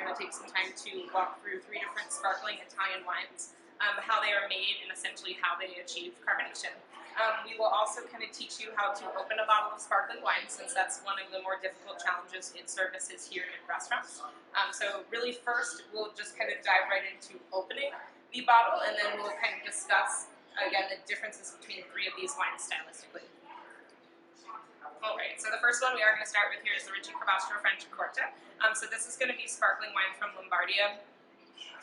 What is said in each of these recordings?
going to take some time to walk through 3 different sparkling Italian wines, how they are made, and essentially how they achieve carbonation. We will also kind of teach you how to open a bottle of sparkling wine, since that's one of the more difficult challenges in services here in restaurants. So really first, we'll just kind of dive right into opening the bottle, and then we'll kind of discuss, again, the differences between 3 of these wines stylistically. Alright, so the first one we are going to start with here is the Ricci Carbastro Franciacorta. So this is going to be sparkling wine from Lombardia,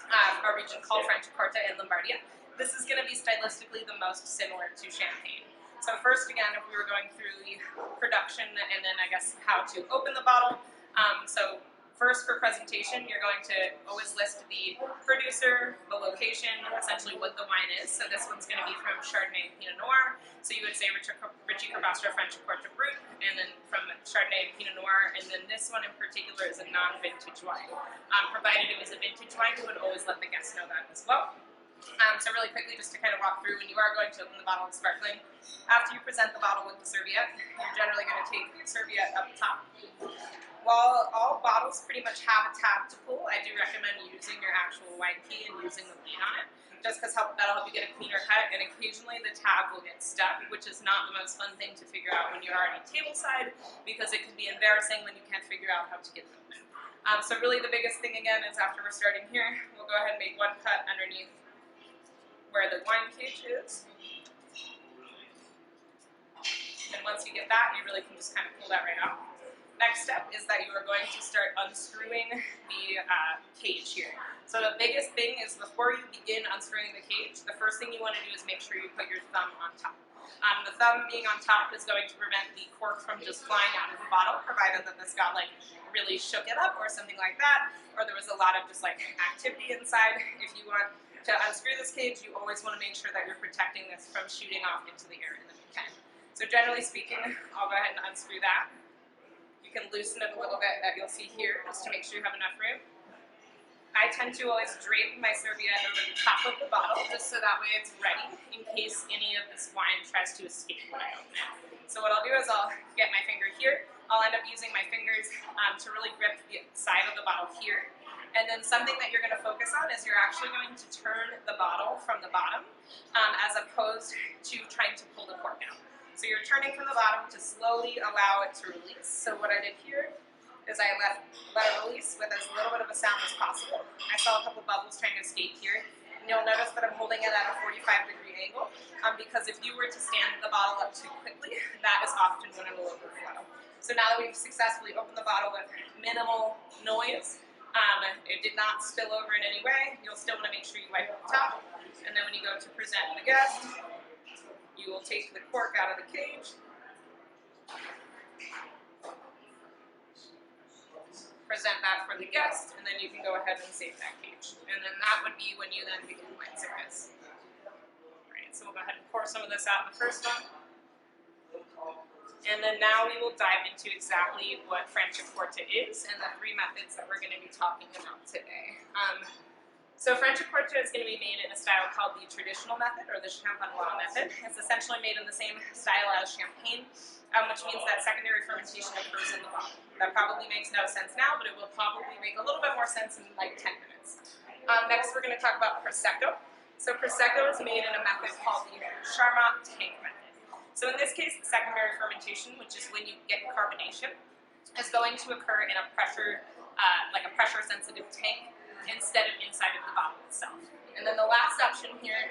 a region called Franciacorta in Lombardia. This is going to be stylistically the most similar to champagne. So first, again, if we were going through the production and then I guess how to open the bottle. So first, for presentation, you're going to always list the producer, the location, essentially what the wine is. So this one's going to be from Chardonnay and Pinot Noir. So you would say Ricci Carbastro Franciacorta Brut, and then from Chardonnay and Pinot Noir, and then this one in particular is a non-vintage wine. Provided it was a vintage wine, we would always let the guests know that as well. So really quickly, just to kind of walk through, when you are going to open the bottle of sparkling, after you present the bottle with the serviette, you're generally going to take the serviette up top. While all bottles pretty much have a tab to pull, I do recommend using your actual wine key and using the lead on it, just because that'll help you get a cleaner cut, and occasionally the tab will get stuck, which is not the most fun thing to figure out when you're already tableside, because it can be embarrassing when you can't figure out how to get them open. So really the biggest thing again is after we're starting here, we'll go ahead and make one cut underneath where the wine cage is. And once you get that, you really can just kind of pull that right out. Next step is that you are going to start unscrewing the cage here. So the biggest thing is before you begin unscrewing the cage, the first thing you want to do is make sure you put your thumb on top. The thumb being on top is going to prevent the cork from just flying out of the bottle, provided that this got like really shook it up or something like that, or there was a lot of just like activity inside. If you want to unscrew this cage, you always want to make sure that you're protecting this from shooting off into the air in the meantime. So generally speaking, I'll go ahead and unscrew that. You can loosen it a little bit, that you'll see here, just to make sure you have enough room. I tend to always drape my serviette over the top of the bottle, just so that way it's ready in case any of this wine tries to escape when I open it. So what I'll do is I'll get my finger here. I'll end up using my fingers to really grip the side of the bottle here. And then something that you're going to focus on is you're actually going to turn the bottle from the bottom as opposed to trying to pull the cork out. So you're turning from the bottom to slowly allow it to release. So what I did here is I let it release with as little bit of a sound as possible. I saw a couple bubbles trying to escape here. And you'll notice that I'm holding it at a 45-degree angle because if you were to stand the bottle up too quickly, that is often when it will overflow. So now that we've successfully opened the bottle with minimal noise, it did not spill over in any way. You'll still want to make sure you wipe the top. And then when you go to present the guest, you will take the cork out of the cage, present that for the guest, and then you can go ahead and save that cage. And then that would be when you then begin wine service. Alright, so we'll go ahead and pour some of this out in the first one. And then now we will dive into exactly what Franciacorta is and the 3 methods that we're going to be talking about today. So Franciacorta is going to be made in a style called the traditional method, or the Champenois method. It's essentially made in the same style as champagne, which means that secondary fermentation occurs in the bottle. That probably makes no sense now, but it will probably make a little bit more sense in like 10 minutes. Next, we're going to talk about Prosecco. So Prosecco is made in a method called the Charmat tank method. So in this case, the secondary fermentation, which is when you get carbonation, is going to occur in a pressure, like a pressure-sensitive tank, instead of inside of the bottle itself. And then the last option here,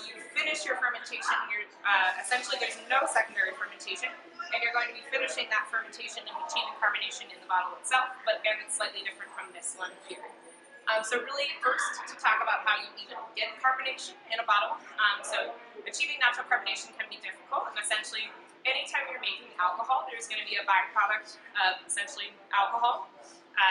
you finish your fermentation. Essentially, there's no secondary fermentation, and you're going to be finishing that fermentation and achieving carbonation in the bottle itself. But again, it's slightly different from this one here. So really, first to talk about how you even get carbonation in a bottle. So achieving natural carbonation can be difficult, and essentially, anytime you're making alcohol, there's going to be a byproduct of essentially alcohol.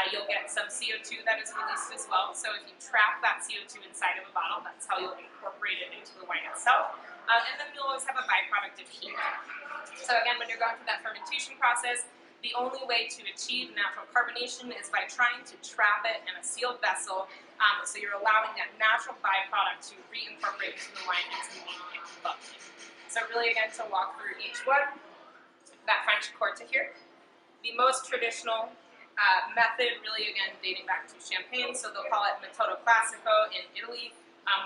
You'll get some CO2 that is released as well. So if you trap that CO2 inside of a bottle, that's how you'll incorporate it into the wine itself. And then you'll always have a byproduct of heat. So again, when you're going through that fermentation process, the only way to achieve natural carbonation is by trying to trap it in a sealed vessel, so you're allowing that natural byproduct to reincorporate into the wine and to make it bubbly. So really, again, to walk through each one, that Franciacorta here, the most traditional method, really again dating back to Champagne, so they'll call it metodo classico in Italy,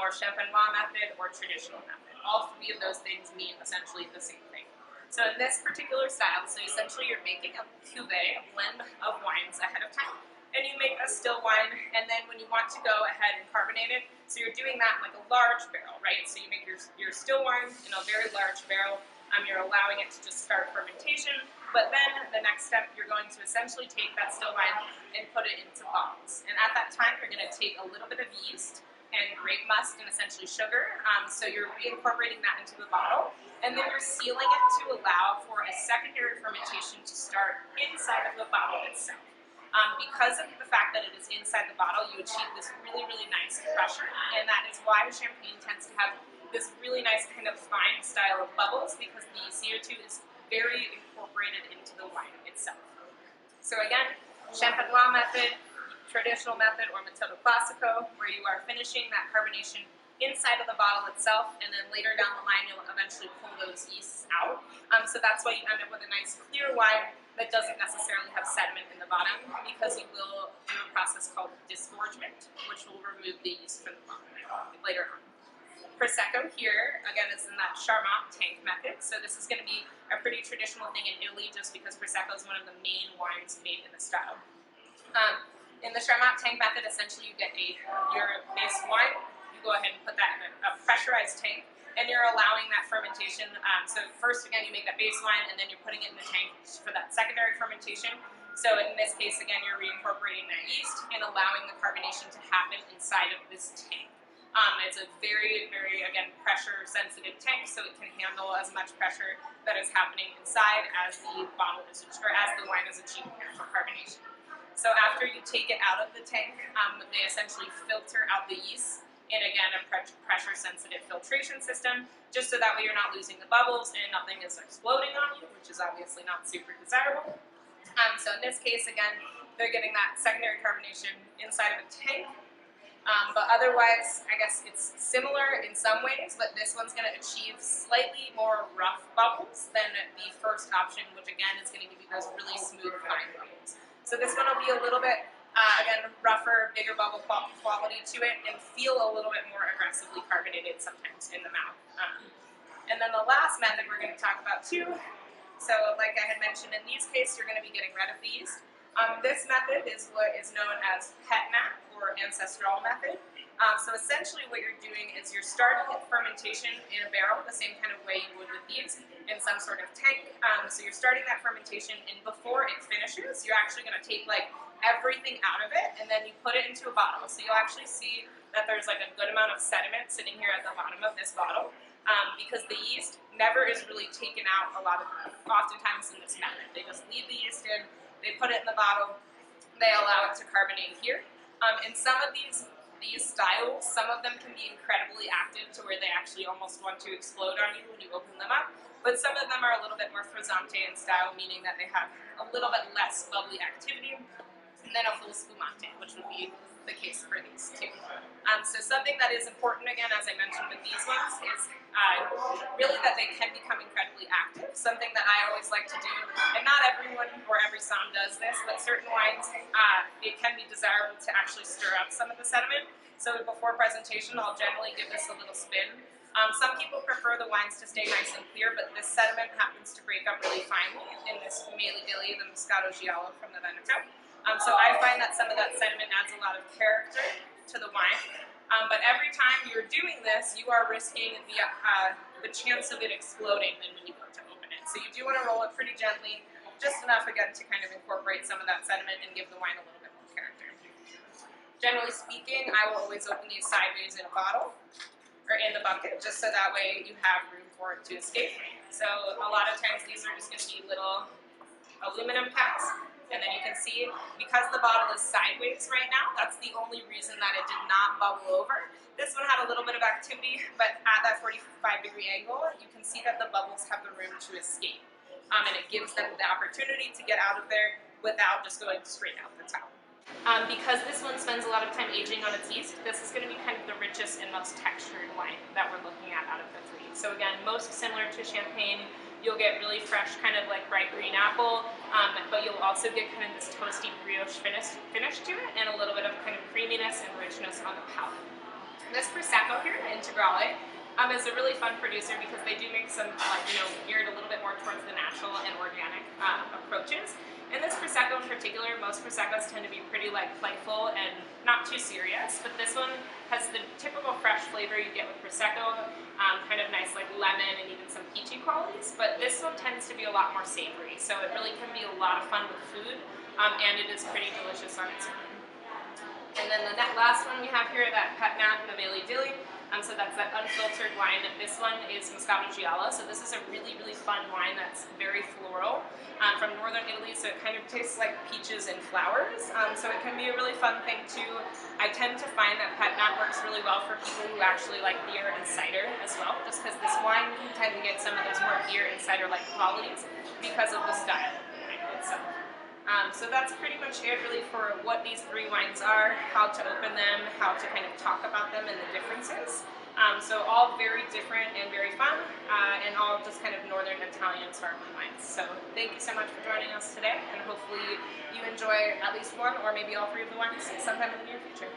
or champenois method, or traditional method. All three of those things mean essentially the same thing. So in this particular style, so essentially you're making a cuvee, a blend of wines ahead of time, and you make a still wine, and then when you want to go ahead and carbonate it, so you're doing that in like a large barrel, right? So you make your still wine in a very large barrel. You're allowing it to just start fermentation, but then the next step, you're going to essentially take that still wine and put it into bottles. And at that time, you're going to take a little bit of yeast and grape must and essentially sugar. So you're reincorporating that into the bottle, and then you're sealing it to allow for a secondary fermentation to start inside of the bottle itself. Because of the fact that it is inside the bottle, you achieve this really, really nice pressure, and that is why Champagne tends to have this really nice kind of fine style of bubbles, because the CO2 is very incorporated into the wine itself. So again, champenois method, traditional method, or metodo classico, where you are finishing that carbonation inside of the bottle itself, and then later down the line you'll eventually pull those yeasts out. So that's why you end up with a nice clear wine that doesn't necessarily have sediment in the bottom, because you will do a process called disgorgement, which will remove the yeast from the bottom later on. Prosecco here, again, is in that Charmat tank method. So this is going to be a pretty traditional thing in Italy, just because Prosecco is one of the main wines made in the style. In the Charmat tank method, essentially you get your base wine, you go ahead and put that in a pressurized tank, and you're allowing that fermentation. So first, again, you make that base wine, and then you're putting it in the tank for that secondary fermentation. So in this case, again, you're reincorporating that yeast and allowing the carbonation to happen inside of this tank. It's a very, very, again, pressure-sensitive tank, so it can handle as much pressure that is happening inside as the bottle is, or as the wine is achieving natural carbonation. So after you take it out of the tank, they essentially filter out the yeast in, again, a pressure-sensitive filtration system, just so that way you're not losing the bubbles and nothing is exploding on you, which is obviously not super desirable. So in this case, again, they're getting that secondary carbonation inside of a tank. But otherwise, I guess it's similar in some ways, but this one's going to achieve slightly more rough bubbles than the first option, which again is going to give you those really smooth, fine bubbles. So this one will be a little bit, again, rougher, bigger bubble quality to it, and feel a little bit more aggressively carbonated sometimes in the mouth. And then the last method we're going to talk about too, so like I had mentioned, in these cases, you're going to be getting rid of the yeast. This method is what is known as hetnat, or ancestral method. So essentially what you're doing is you're starting with fermentation in a barrel the same kind of way you would with these, in some sort of tank. So you're starting that fermentation, and before it finishes, you're actually going to take like everything out of it, and then you put it into a bottle. So you'll actually see that there's like a good amount of sediment sitting here at the bottom of this bottle, because the yeast never is really taken out oftentimes in this method. They just leave the yeast in, they put it in the bottle, they allow it to carbonate here. In some of these styles, some of them can be incredibly active to where they actually almost want to explode on you when you open them up, but some of them are a little bit more frizzante in style, meaning that they have a little bit less bubbly activity, and then a full spumante, which would be the case for these two. So something that is important, again, as I mentioned with these ones, is really that they can become incredibly active. Something that I always like to do, and not everyone or every som does this, but certain wines, it can be desirable to actually stir up some of the sediment. So before presentation, I'll generally give this a little spin. Some people prefer the wines to stay nice and clear, but this sediment happens to break up really finely in this Meili-Dilli, the Moscato Giallo from the Veneto. So I find that some of that sediment adds a lot of character to the wine. But every time you're doing this, you are risking the chance of it exploding when you go to open it. So you do want to roll it pretty gently, just enough, again, to kind of incorporate some of that sediment and give the wine a little bit more character. Generally speaking, I will always open these sideways in a bottle, or in the bucket, just so that way you have room for it to escape. So a lot of times these are just going to be little aluminum caps. And then you can see, because the bottle is sideways right now, that's the only reason that it did not bubble over. This one had a little bit of activity, but at that 45-degree angle, you can see that the bubbles have the room to escape. And it gives them the opportunity to get out of there without just going straight out the top. Because this one spends a lot of time aging on its yeast, this is going to be kind of the richest and most textured wine that we're looking at out of the three. So again, most similar to Champagne. You'll get really fresh, kind of like bright green apple, but you'll also get kind of this toasty brioche finish to it, and a little bit of kind of creaminess and richness on the palate. This Prosecco here, Integrale, is a really fun producer because they do make some, geared a little bit more towards the natural and organic approaches. And this Prosecco in particular, most Proseccos tend to be pretty playful and not too serious, but this one has the typical fresh flavor you get with Prosecco, kind of nice lemon and even some peachy qualities, but this one tends to be a lot more savory, so it really can be a lot of fun with food, and it is pretty delicious on its own. And then the last one we have here, that Patnat Mameli Dilly. So that's that unfiltered wine. This one is Moscato Giallo. So this is a really, really fun wine that's very floral from northern Italy. So it kind of tastes like peaches and flowers. So it can be a really fun thing too. I tend to find that Patnat works really well for people who actually like beer and cider as well, just because this wine can tend to get some of those more beer and cider-like qualities because of the style of the wine itself. So that's pretty much it really for what these three wines are, how to open them, how to kind of talk about them and the differences. So all very different and very fun, and all just kind of northern Italian sparkling wines. So thank you so much for joining us today, and hopefully you enjoy at least one or maybe all three of the wines sometime in the near future.